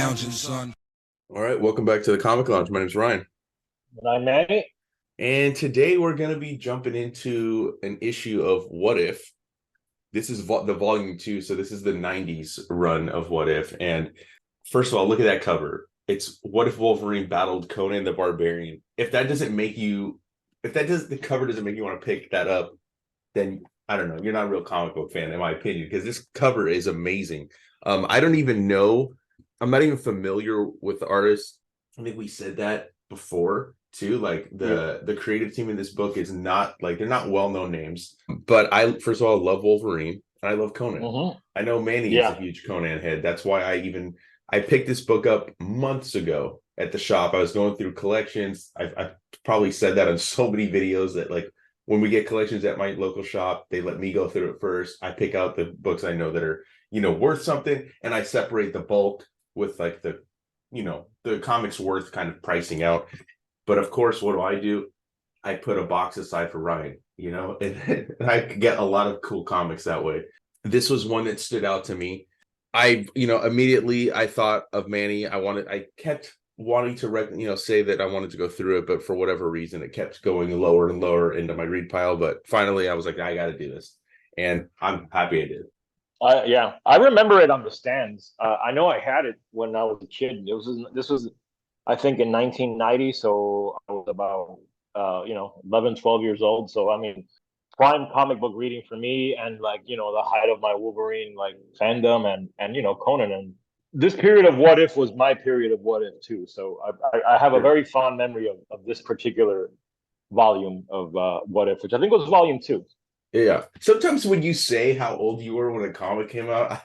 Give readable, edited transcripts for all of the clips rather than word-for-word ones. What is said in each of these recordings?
lounging, son. All right, welcome back to the Comic Lounge. My name's Ryan. And I'm Manny. And today we're going to be jumping into an issue of What If. This is the volume 2, so this is the 90s run of What If. And first of all, look at that cover. It's What If Wolverine battled Conan the Barbarian. If that doesn't make you, the cover doesn't make you want to pick that up, then I don't know, you're not a real comic book fan, in my opinion, because this cover is amazing. I don't even know. I'm not even familiar with the artist. I think we said that before too. Like the creative team in this book is not like, they're not well-known names. But I first of all love Wolverine and I love Conan. Mm-hmm. I know Manny is a huge Conan head. That's why I picked this book up months ago at the shop. I was going through collections. I probably said that on so many videos that like when we get collections at my local shop, they let me go through it first. I pick out the books I know that are, worth something, and I separate the bulk with like the comics worth kind of pricing out. But of course, what do? I put a box aside for Ryan, and I get a lot of cool comics that way. This was one that stood out to me. Immediately I thought of Manny. I kept wanting to say that I wanted to go through it, but for whatever reason, it kept going lower and lower into my read pile. But finally I was like, I got to do this. And I'm happy I did. I remember it on the stands. I know I had it when I was a kid. This was, I think, in 1990. So I was about, 11, 12 years old. So, I mean, prime comic book reading for me, and like, the height of my Wolverine, like fandom and Conan. And this period of What If was my period of What If too. So I have a very fond memory of this particular volume of What If, which I think was volume 2. Yeah. Sometimes when you say how old you were when a comic came out,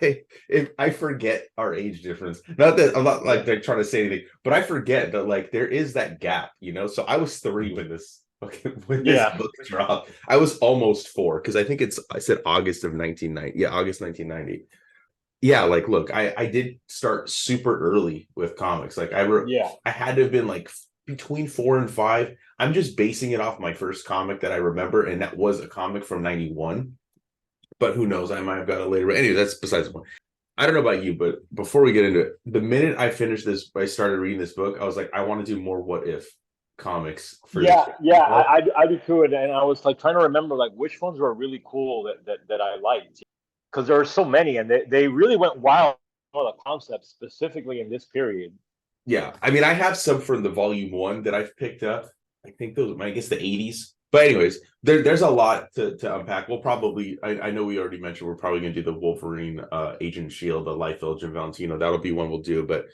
I forget our age difference. Not that I'm not like they're trying to say anything, but I forget that like there is that gap, So I was 3 when this book dropped. I was almost 4 because I said August of 1990. Yeah, August 1990. Yeah, like look, I did start super early with comics. Like I had to have been like between 4 and 5. I'm just basing it off my first comic that I remember, and that was a comic from 91. But who knows? I might have got it later. But anyway, that's besides the point. I don't know about you, but before we get into it, the minute I finished this, I started reading this book, I was like, I want to do more What If comics for I do too. And I was like trying to remember like which ones were really cool that I liked, because there are so many, and they really went wild on the concept specifically in this period. Yeah, I mean, I have some from the volume 1 that I've picked up. I think those, I guess, the 80s. But anyways, there's a lot to unpack. We'll probably, I know we already mentioned we're probably going to do the Wolverine, Agent Shield, the Liefeld and Valentino. That'll be one we'll do. But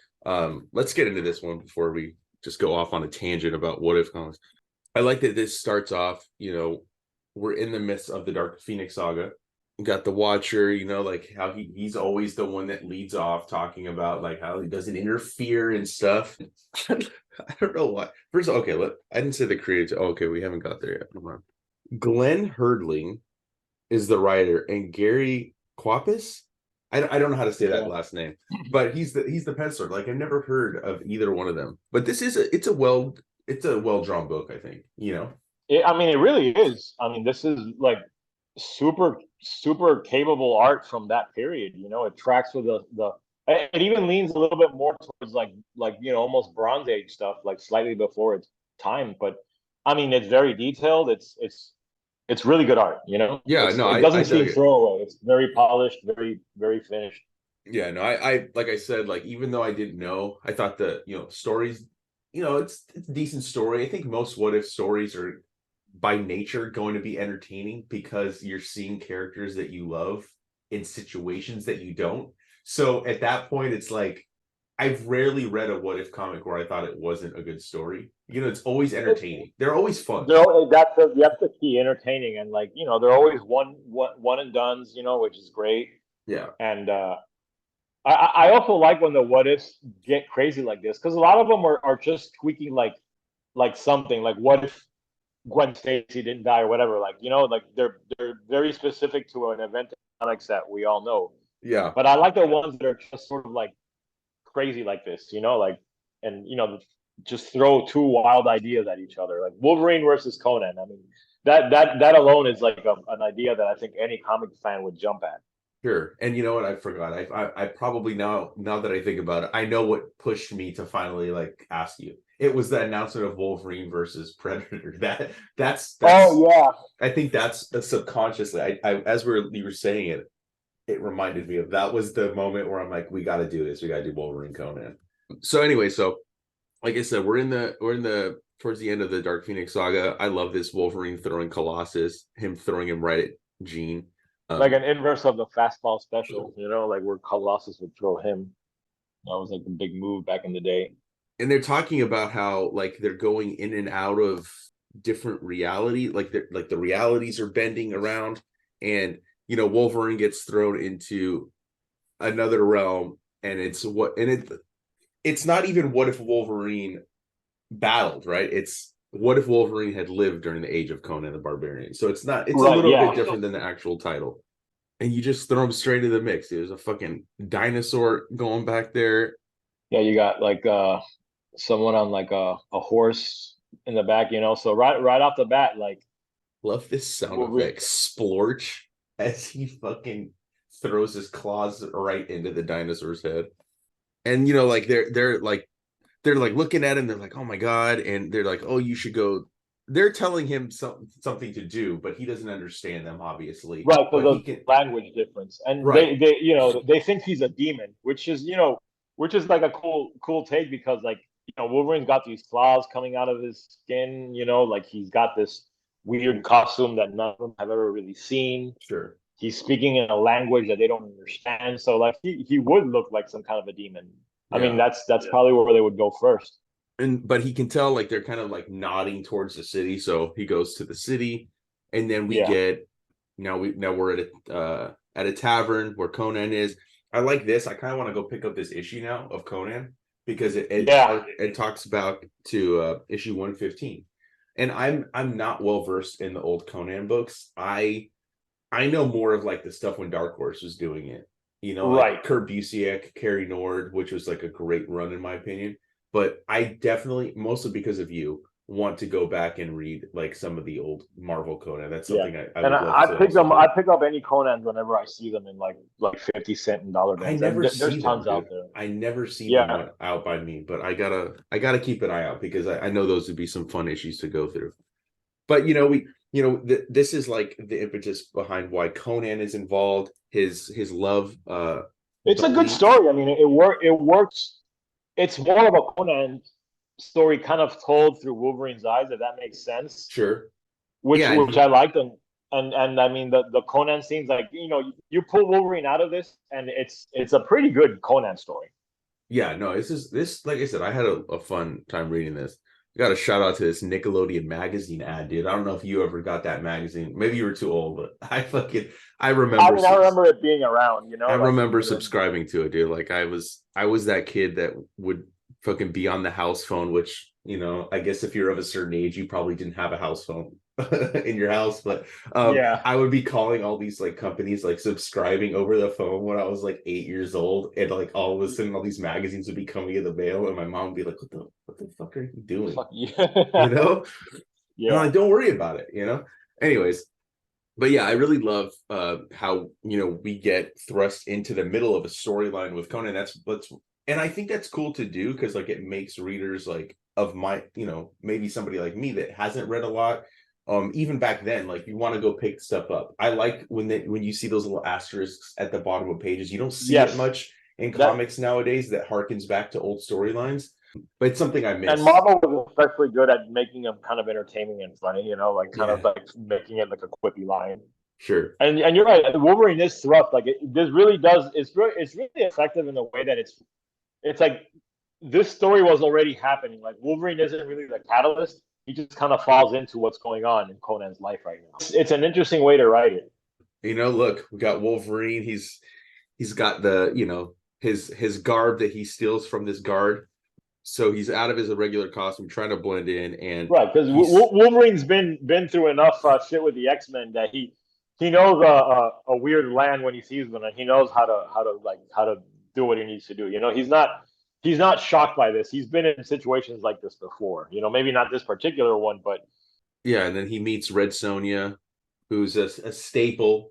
let's get into this one before we just go off on a tangent about What If comics. I like that this starts off, we're in the midst of the Dark Phoenix Saga. We got the Watcher, like how he's always the one that leads off talking about like how he doesn't interfere and stuff. I don't know why. First, okay, I didn't say the creator. Oh, okay, we haven't got there yet. Come on. Glenn Herdling is the writer, and Gary Kwapisz. I don't know how to say that last name, but he's the penciler. Like I've never heard of either one of them. But this is it's a well drawn book, I think. I mean, it really is. I mean, this is like super capable art from that period. It tracks with the it even leans a little bit more towards like almost Bronze Age stuff, like slightly before its time. But I mean, it's very detailed. It's really good art. Yeah, no, it doesn't seem throwaway. It's very polished, very very finished. Yeah, no, I like I said, like even though I didn't know, I thought the stories, it's a decent story. I think most What If stories are by nature going to be entertaining because you're seeing characters that you love in situations that you don't. So at that point, it's like I've rarely read a What If comic where I thought it wasn't a good story. It's always entertaining. They're always fun. That's the key, entertaining, and like they're always one and dones, which is great. Yeah, and I also like when the What Ifs get crazy like this, because a lot of them are just tweaking like something like what if Gwen Stacy didn't die or whatever, like they're very specific to an event in comics that we all know. Yeah, but I like the ones that are just sort of like crazy like this, and just throw two wild ideas at each other, like Wolverine versus Conan. I mean, that alone is like an idea that I think any comic fan would jump at. Sure. And you know what? I forgot. I probably now that I think about it, I know what pushed me to finally like ask you. It was the announcement of Wolverine versus Predator. That's Oh yeah, I think that's subconsciously. I as you were saying it, it reminded me of that was the moment where I'm like, we got to do this. We got to do Wolverine Conan. So anyway, so like I said, we're in the towards the end of the Dark Phoenix saga. I love this Wolverine throwing Colossus, him throwing him right at Jean. like an inverse of the fastball special, like where Colossus would throw him. That was like a big move back in the day. And they're talking about how like they're going in and out of different reality, like the realities are bending around, and Wolverine gets thrown into another realm, and it's not even what if Wolverine battled, right? It's what if Wolverine had lived during the age of Conan the Barbarian. So it's not, it's a Right, little yeah. bit different than the actual title. And you just throw him straight into the mix. There's a fucking dinosaur going back there. Yeah, you got like someone on like a horse in the back, So right off the bat, like Love this sound Wolverine, effect. Splorch as he fucking throws his claws right into the dinosaur's head. And like they're like looking at him, they're like, oh my God, and they're like, oh, you should go. They're telling him something to do, but he doesn't understand them, obviously. right, for But the he can, language difference, and right, they think he's a demon, which is like a cool take because like Wolverine's got these claws coming out of his skin, like he's got this weird costume that none of them have ever really seen. sure, He's speaking in a language that they don't understand, so like he would look like some kind of a demon. I mean, yeah. that's probably where they would go first. But he can tell like they're kind of like nodding towards the city, so he goes to the city, and then we Yeah. get now we're at a tavern where Conan is. I like this. I kind of want to go pick up this issue now of Conan because Yeah. it talks about to issue 115, and I'm not well versed in the old Conan books. I know more of like the stuff when Dark Horse was doing it, like Right. Kurt Busiek, Carrie Nord, which was like a great run in my opinion. But I definitely, mostly because of you, want to go back and read like some of the old Marvel Conan. That's Yeah. something I And would love I to pick also them. do. I pick up any Conans whenever I see them in like 50 cent and dollar I bins, and never there's see them, tons dude. out there. I never see them Yeah. out by me, but I gotta keep an eye out because I know those would be some fun issues to go through. But this is like the impetus behind why Conan is involved. His love It's a good belief. story. I mean, it works. It's more of a Conan story, kind of told through Wolverine's eyes, if that makes sense. Sure. Which Yeah, and which I liked, and I mean the Conan scenes, like you pull Wolverine out of this, and it's a pretty good Conan story. yeah, no, this like I said, I had a fun time reading this. I got a shout out to this Nickelodeon magazine ad, dude. I don't know if you ever got that magazine. Maybe you were too old, but I I remember mean, I remember it being around, I like remember even subscribing to it, dude. Like I was that kid that would fucking be on the house phone, which, I guess if you're of a certain age, you probably didn't have a house phone in your house, but yeah. I would be calling all these like companies, like subscribing over the phone when I was like 8 years old, and like all of a sudden all these magazines would be coming in the mail, and my mom would be like, what the fuck are you doing? Fuck yeah. You know? And I'm Yeah. like, don't worry about it. Anyways, but yeah, I really love how we get thrust into the middle of a storyline with Conan. That's and I think that's cool to do because like it makes readers like of my maybe somebody like me that hasn't read a lot. Even back then, like you want to go pick stuff up. I like when you see those little asterisks at the bottom of pages. You don't see it Yes. much in That comics nowadays that harkens back to old storylines, but it's something I and miss. Marvel was especially good at making them kind of entertaining and funny, like kind of Yeah, like making it like a quippy line. sure. And you're right, Wolverine is thrust. Like this really does. It's really effective in the way that it's like this story was already happening. Like Wolverine isn't really the catalyst. He just kind of falls into what's going on in Conan's life right now. It's an interesting way to write it. Look, we got Wolverine. He's got the his garb that he steals from this guard, so he's out of his regular costume trying to blend in, and Right, because he's Wolverine's been through enough shit with the X-Men that he knows a weird land when he sees one, and he knows how to do what he needs to do. He's not shocked by this. He's been in situations like this before. Maybe not this particular one, but yeah, and then he meets Red Sonja, who's a staple,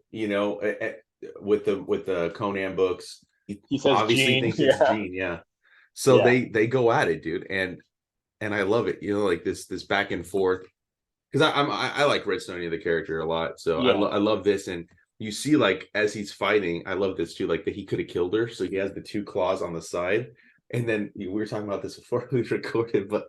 with the Conan books. He says Obviously Gene. thinks it's Yeah. Gene, yeah. So they go at it, dude, and I love it. You know, like this back and forth. Because I like Red Sonja, the character, a lot. So Yeah. I love this, and you see like as he's fighting, I love this too. Like that he could have killed her, so he has the two claws on the side, and then we were talking about this before we recorded, but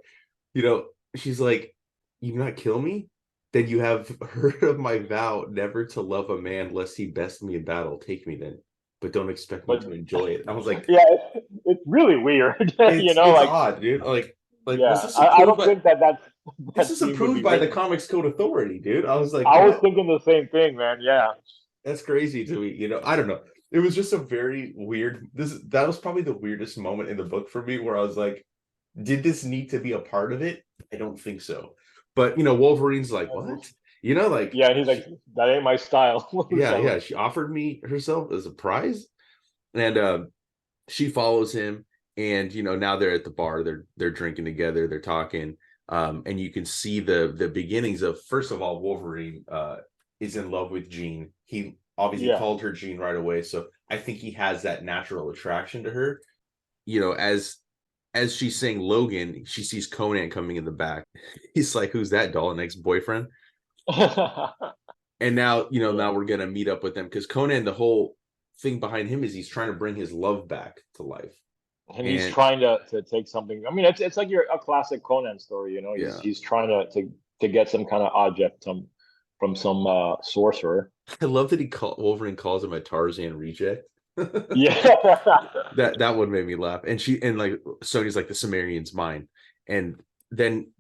you know, she's like, "You not kill me? Then you have heard of my vow never to love a man lest he best me in battle. Take me then, but don't expect me But to enjoy it." I was like, yeah, it's really weird. You know, it's like odd, dude. Like was yeah, this I approved don't by think that this that is scene would be approved by the written. Comics Code Authority, dude? I was like, I was what? thinking the same thing, man. Yeah. That's crazy to me. You know, I don't know. It was just a very weird. That was probably the weirdest moment in the book for me, where I was like, did this need to be a part of it? I don't think so. But you know, Wolverine's like, what? You know, like, Yeah, and he's like, that ain't my style. yeah. So She offered me herself as a prize, and she follows him. And you know, now they're at the bar. They're drinking together. They're talking. And you can see the beginnings of, first of all, Wolverine is in love with Jean. He obviously yeah. called her Jean right away, so I think he has that natural attraction to her. You know, as she's saying Logan, she sees Conan coming in the back. He's like, "Who's that, doll? An ex-boyfriend?" And now, you know, Yeah. now we're gonna meet up with them because Conan, the whole thing behind him is he's trying to bring his love back to life. And he's And trying to take something. I mean, it's like a classic Conan story, you know. yeah, He's trying to get some kind of object from some sorcerer. I love that Wolverine calls him a Tarzan reject. Yeah. That one made me laugh. And like Sonya's like, the Sumerian's mine. And then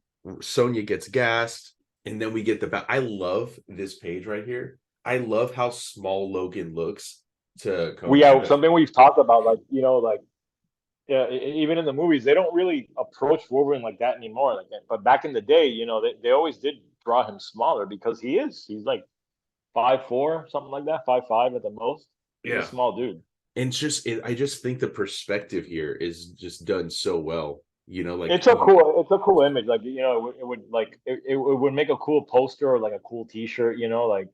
Sonya gets gassed, and then we get I love this page right here. I love how small Logan looks to We Conan. have something we've talked about, like, you know, like, yeah, even in the movies, they don't really approach Wolverine like that anymore. Like that. But back in the day, you know, they always did draw him smaller because he's like 5'4", something like that, 5'5" at the most. He's a Yeah. small dude. And I just think the perspective here is just done so well. You know, like It's a cool image. Like, you know, it would make a cool poster or like a cool T-shirt. You know, like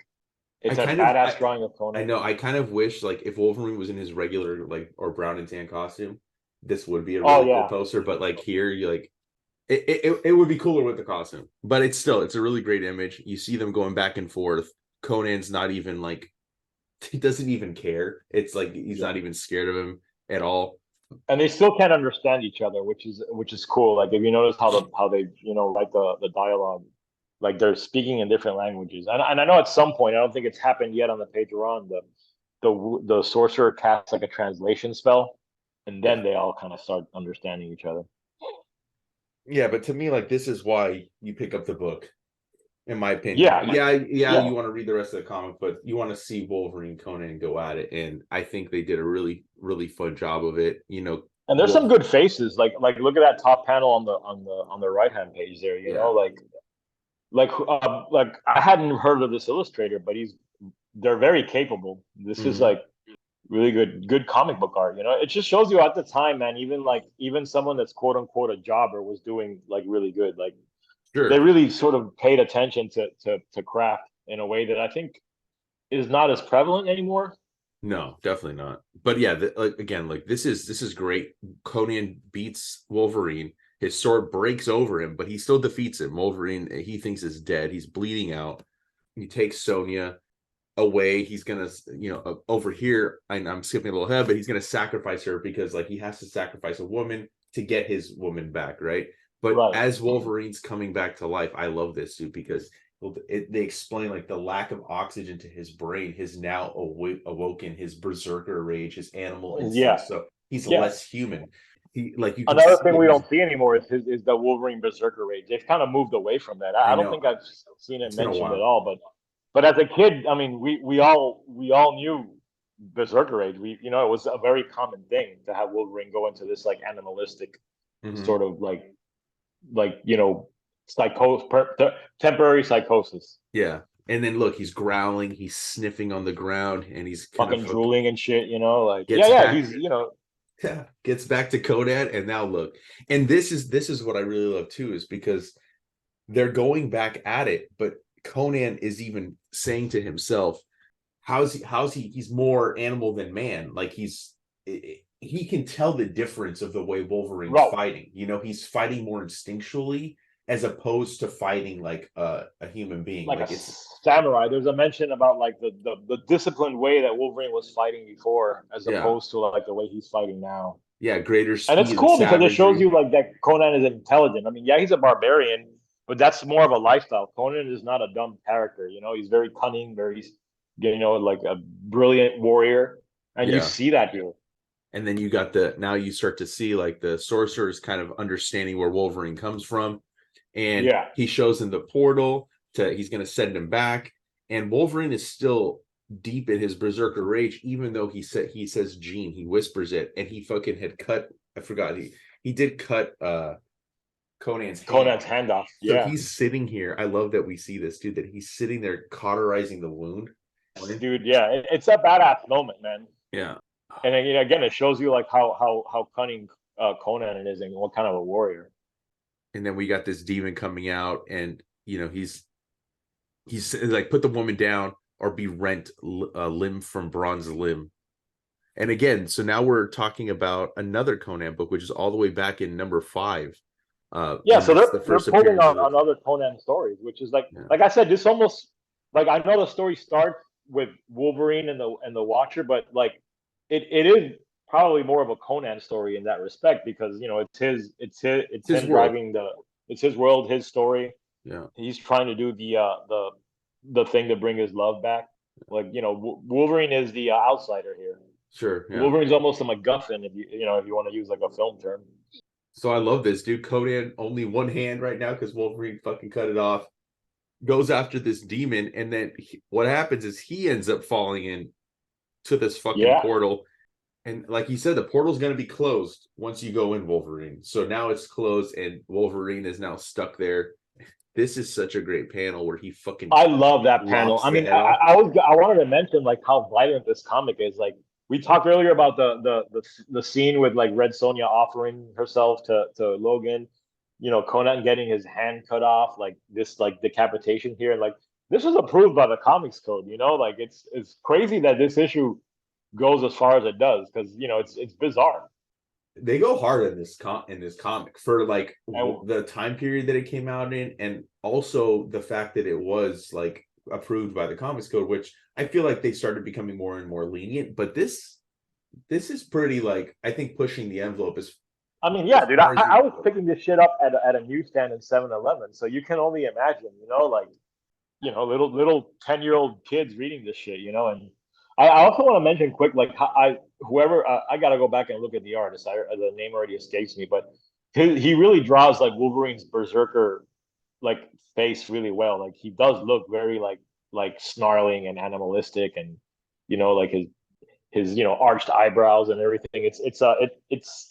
I it's a kind of badass drawing of I Conan. know I kind of wish like if Wolverine was in his regular like or brown and tan costume, this would be a Oh really cool yeah, poster. But like here, you like it would be cooler with the costume. But it's a really great image. You see them going back and forth. Conan's not even like he doesn't even care. It's like he's yeah. not even scared of him at all. And they still can't understand each other, which is cool. Like if you notice how they write the dialogue, like they're speaking in different languages. And I know at some point, I don't think it's happened yet on the page we're on. The sorcerer casts like a translation spell, and then Yeah. they all kind of start understanding each other. Yeah, but to me, like this is why you pick up the book, in my opinion. Yeah, Yeah, yeah. you want to read the rest of the comic, but you want to see Wolverine, Conan go at it, and I think they did a really, really fun job of it. You know, And there's some good faces. Like look at that top panel on the right hand page there. You yeah, know, like I hadn't heard of this illustrator, but they're very capable. This is hmm like really good comic book art. You know, it just shows you at the time, man. Even someone that's quote unquote a jobber was doing like really good. Like they sure. really sort of paid attention to craft in a way that I think is not as prevalent anymore. No, definitely not. But yeah, like again, like this is great. Conan beats Wolverine. His sword breaks over him, but he still defeats him. Wolverine, he thinks is dead. He's bleeding out. He takes Sonya away. He's gonna, you know, over here. I'm skipping a little ahead, but he's gonna sacrifice her because like he has to sacrifice a woman to get his woman back, right? But Right. as Wolverine's coming back to life, I love this dude because they explain like the lack of oxygen to his brain has now awoken his berserker rage, his animal Yeah. instincts. So he's Yeah. less human. He like you can Another see thing it we in his. don't see anymore is the Wolverine Berserker rage. They've kind of moved away from that. I I don't know think I've seen it it's been a mentioned at while. all. But as a kid, I mean, we all knew Berserker rage. It was a very common thing to have Wolverine go into this like animalistic Mhm. sort of like temporary psychosis, Yeah. And then look, he's growling, he's sniffing on the ground, and he's kind fucking of drooling and shit. Like gets yeah, back. he's Yeah, gets back to Conan, and now look. And this is what I really love too, is because they're going back at it, but Conan is even saying to himself, he's more animal than man. Like he can tell the difference of the way Wolverine's fighting. You know, he's fighting more instinctually as opposed to fighting like a human being. Like it's samurai. There's a mention about like the disciplined way that Wolverine was fighting before, as opposed to like the way he's fighting now. Yeah, greater speed. And it's cool because it shows you like that Conan is intelligent. I mean, yeah, he's a barbarian, but that's more of a lifestyle. Conan is not a dumb character. You know, he's very cunning, very, you know, like a brilliant warrior, and you see that here. And then you got now you start to see like the sorcerer's kind of understanding where Wolverine comes from, and he shows him the portal he's going to send him back, and Wolverine is still deep in his berserker rage, even though he says Gene, he whispers it, and he fucking had cut, I forgot, he did cut Conan's hand off. So he's sitting here. I love that we see this dude, that he's sitting there cauterizing the wound. Dude, it's a badass moment, man. Yeah. And again, it shows you like how cunning Conan is and what kind of a warrior. And then we got this demon coming out, and you know he's like, put the woman down or be rent a limb from bronze limb. And again, so now we're talking about another Conan book, which is all the way back in number 5. So they're pulling on other Conan stories, which is like I said, this almost like, I know the story starts with Wolverine and the Watcher, but like it is probably more of a Conan story in that respect, because you know it's him driving it's his world, his story. Yeah, he's trying to do the thing to bring his love back. Like, you know, Wolverine is the outsider here. Sure, Wolverine's almost a MacGuffin, if you want to use like a film term. So I love this, dude. Conan only one hand right now because Wolverine fucking cut it off. Goes after this demon, and then what happens is he ends up falling in to this fucking portal. And like you said, the portal's going to be closed once you go in, Wolverine. So now it's closed, and Wolverine is now stuck there. This is such a great panel where he fucking... I love that panel. I mean, I wanted to mention like how violent this comic is. Like, we talked earlier about the scene with like Red Sonja offering herself to Logan. You know, Conan getting his hand cut off, like this, like decapitation here. Like, this was approved by the Comics Code. You know, like it's crazy that this issue goes as far as it does, because you know it's bizarre. They go hard in this comic for like the time period that it came out in, and also the fact that it was like approved by the Comics Code, which I feel like they started becoming more and more lenient. But this is pretty, like, I think pushing the envelope is... I mean, yeah, dude, I was picking this shit up at a newsstand in 7-Eleven, so you can only imagine, you know, like, you know, little 10-year-old kids reading this shit, you know. And I also want to mention quick, like, I got to go back and look at the artist. The name already escapes me, but he really draws like Wolverine's berserker like face really well. Like, he does look very like snarling and animalistic, and you know, like his you know, arched eyebrows and everything. It's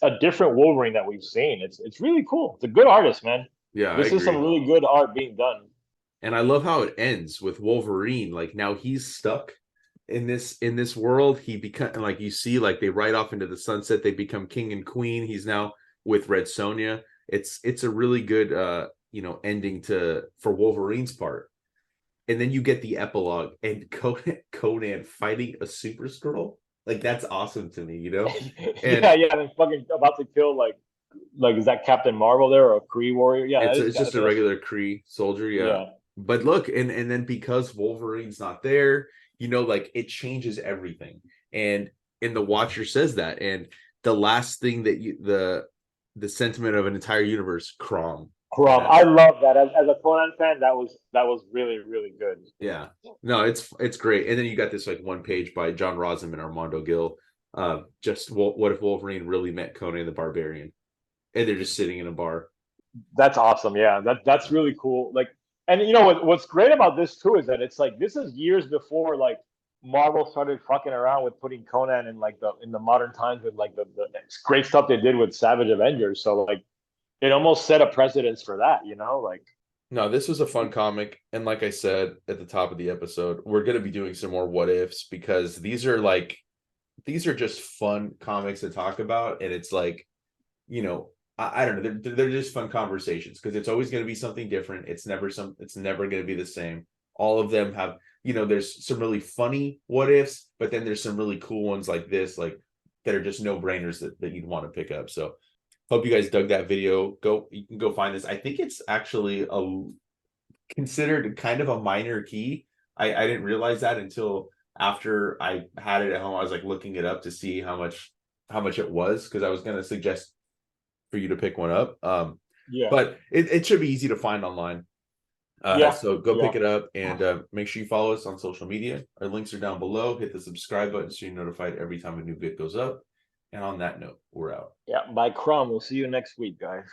a different Wolverine that we've seen. It's really cool. It's a good artist, man. Yeah, this is some really good art being done. And I love how it ends with Wolverine. Like, now he's stuck in this world. He become, like, you see, like, they ride off into the sunset. They become king and queen. He's now with Red Sonja. It's a really good you know, ending for Wolverine's part. And then you get the epilogue and Conan fighting a Super Skrull. Like, that's awesome to me, you know? And they're fucking about to kill like is that Captain Marvel there, or a Kree warrior? Yeah, it's just a regular Kree soldier. Yeah. But look, and then because Wolverine's not there, you know, like, it changes everything. And the Watcher says that, and the last thing that the sentiment of an entire universe, Crom. I love that. As a Conan fan, that was really, really good. Yeah, no, it's great. And then you got this like one page by John Rossum and Armando Gil. Just what if Wolverine really met Conan the Barbarian, and they're just sitting in a bar. That's awesome. Yeah, that's really cool. Like, and you know what's great about this too is that it's like, this is years before like Marvel started fucking around with putting Conan in like in the modern times with like the great stuff they did with Savage Avengers. So like, it almost set a precedence for that, you know? Like, no, this was a fun comic. And like I said at the top of the episode, we're going to be doing some more what ifs, because these are just fun comics to talk about. And it's like, you know, I don't know, they're just fun conversations, because it's always going to be something different. It's never going to be the same. all of them have, there's some really funny what ifs, but then there's some really cool ones like this, like that are just no brainers that you'd want to pick up. So hope you guys dug that video. You can go find this. I think it's actually considered kind of a minor key. I didn't realize that until after I had it at home. I was like looking it up to see how much it was, because I was going to suggest for you to pick one up. But it should be easy to find online. So go pick it up, and make sure you follow us on social media. Our links are down below. Hit the subscribe button so you're notified every time a new vid goes up. And on that note, we're out. Yeah, by Crumb. We'll see you next week, guys.